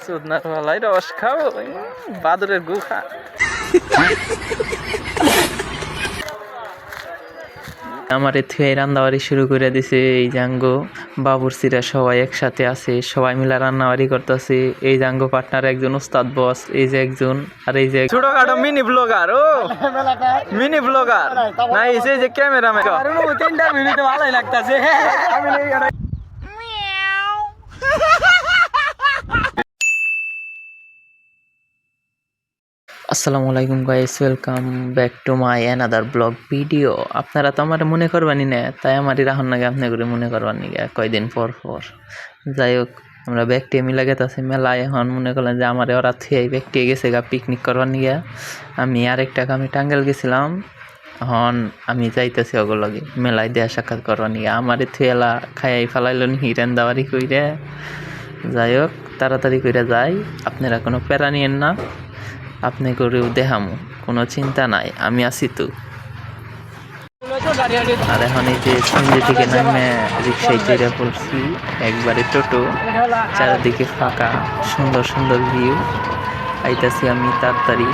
সুদনার ভালাই রস খাও বাদুরের গু খা। আমার থুয়ে রান্নাবাড়ি শুরু করে দিছে। এই জাঙ্গো বাবুরচিরা সবাই একসাথে আছে, সবাই মিলে রান্নাবাড়ি করতেছে। এই জাঙ্গো পার্টনার একজন উস্তাদ বস, এই যে একজন, আর এই যে ছোটখাটো মিনি ব্লগার। ও মিনি ব্লগার নাই, এই যে ক্যামেরাম্যান। 3 মিনিট ভালোই লাগতেছে। আসসালামু আলাইকুম guys, welcome back to my another blog video. আপনারা তো আমার মনে করবানি না, তাই আমারই রাহন নাকি আপনি করে মনে করবানি কয়দিন পর পর। যাই হোক, আমরা ব্যাগটি মিলা গেতেছি মেলায়। এখন মনে করলেন যে আমার ওরা থুয়ে ব্যাগটি গেছে গা পিকনিক করবার নিয়ে। আমি আরেকটা আমি টাঙ্গাইল গেছিলাম, এখন আমি যাইতেছি ওগুলোকে মেলায় দেয়া সাক্ষাৎ করবার নিয়ে। আমার থুয়েলা খাইয়াই ফেলাইল হিরেন দাওয়ারি কইরে। যাই হোক, তাড়াতাড়ি করে যাই, আপনারা কোনো প্যারা নিয়েন না, আপনি করেও দেখামো, কোনো চিন্তা নাই, আমি আছি তো। আর এখন এই যে সন্ধ্যে থেকে নামে রিক্সায় চড়ে পড়ছি, একবারে টোটো, চারিদিকে ফাঁকা, সুন্দর সুন্দর ভিউ। আইতাছি আমি তাড়াতাড়ি,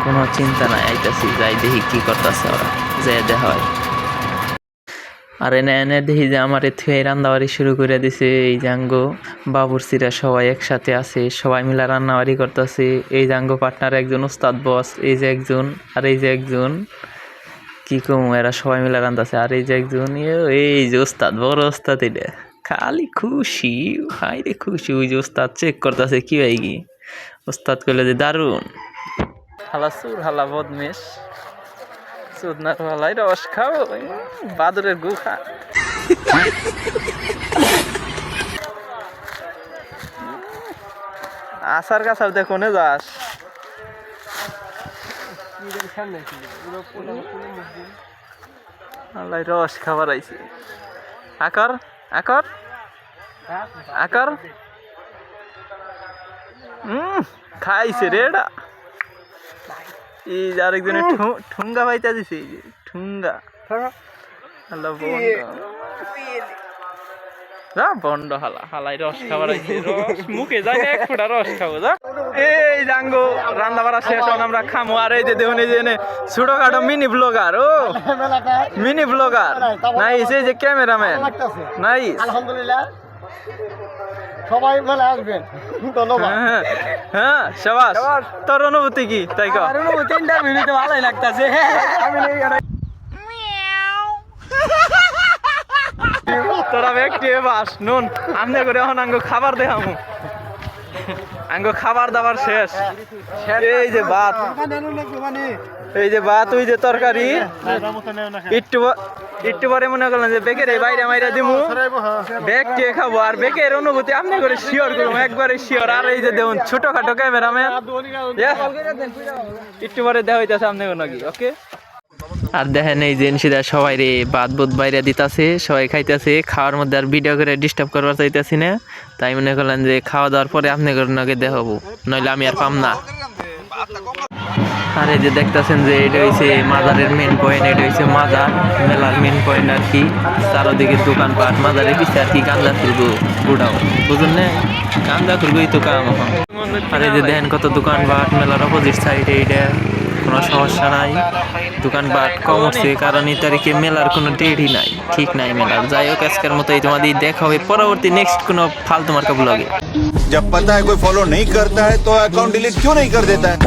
কোনো চিন্তা নাই, আইতাছি, যাই দেখি কি করতেছে ওরা, যাই দেখা হয়। আর এনে দেখি যে আমার থুয়ে রান্নাবাড়ি শুরু করে দিছে। এই জাঙ্গো বাবুরচিরা সবাই একসাথে আছে, সবাই মিলে রান্নাবাড়ি করতেছে। এই জাঙ্গো পার্টনার একজন উস্তাদ বস, এই যে একজন, আর এই যে একজন, কি কম, এরা সবাই মিলে রান্নাছে। আর এই যে একজন, এই যে উস্তাদ, বড় উস্তাদ, এটা খালি খুশি, হাই রে খুশি। ওই যে উস্তাদ চেক করতেছে কি হয় কি। উস্তাদ কইলে যে দারুন, হালা সুর হালা বদমেশ, সুদনার ভালাই রস খাও বাদুরের গু খা। আসার কাছার দেখো নে যাস, আল্লাহ রস খাবার আইছে। আকর আকর আকর খাইছে রে এটা। এই যে আরেকজনের ঠুঙ্গা পাইতা দিছে, এই যে ঠুঙ্গা। আল্লাহ বন্ড হালা হালাই রস খাবার আইছে, রস মুখে যায় না, এক ফোঁটা রস খাবো। যা এই জাঙ্গো রান্না বাড়া শেষ হন, আমরা খামো। আর এই যে দেখুন, এই যে ছোটখাটো মিনি ব্লগার। ও মিনি ব্লগার নাই, এই যে ক্যামেরাম্যান নাই। আলহামদুলিল্লাহ, সবাই ভালো আসবেন, ধন্যবাদ। হ্যাঁ শাবাশ। তোর অনুভূতি কি? তাই কর। অনুভূতি 3 মিনিট ভালোই লাগতেছে। তোরা ব্যক্তি বাস নুন আমনে করে এখন আঙ্গো খাবার দেখামু। আঙ্গো খাবার দাবার শেষ। এই যে ভাত, এই যে ভাত, ওই যে তরকারি। একটু পরে মনে করলাম যে বেকের বাইরে মাইরা দিমু, বেগ কে খাবো। আর বেকের অনুভূতি আপনি করে শিওর করবো, একবারে শিওর। আর এই যে দেখুন ছোটখাটো ক্যামেরাম্যান, একটু পরে দেওয়া হইতেছে আপনি নাকি। ওকে, আর দেখেন এই যে সিধা সবাই রে বাদ বুধ বাইরে দিতেছে, সবাই খাইতেছে। খাওয়ার মধ্যে আর ভিডিও করে ডিস্টার্ব করবার চাইতেছি না, তাই মনে করলেন যে খাওয়া দাওয়ার পরে আপনি করে নাকি দেখাবো, নইলে আমি আর পাম না। আর এই যে দেখতেছেন যে এটা হচ্ছে মাজারের মেন পয়েন্ট, এটা হচ্ছে মাজার মেলার মেন পয়েন্ট আর কি। চারোদিকে দোকানপাট, মাজারের পিছিয়ে আর কি গাঁজা খুলবো বুড়াও, বুঝুন না, গাঁজা খুলবোই তো কাম। আর এই যে দেখেন কত দোকানপাট মেলার অপোজিট সাইডে, এটা কোনো সমস্যা নাই, দোকানপাট কম উঠছে, কারণ এই তারিখে মেলার কোনো ডেটই নাই, ঠিক নাই মেলার। যাই হোক, আজকের মতো এই তোমাদের দেখা হবে পরবর্তী নেক্সট কোনো ফালতু মার্কা ব্লগে। जब पता है कोई फॉलो नहीं करता है तो अकाउंट डिलीट क्यों नहीं कर देता है?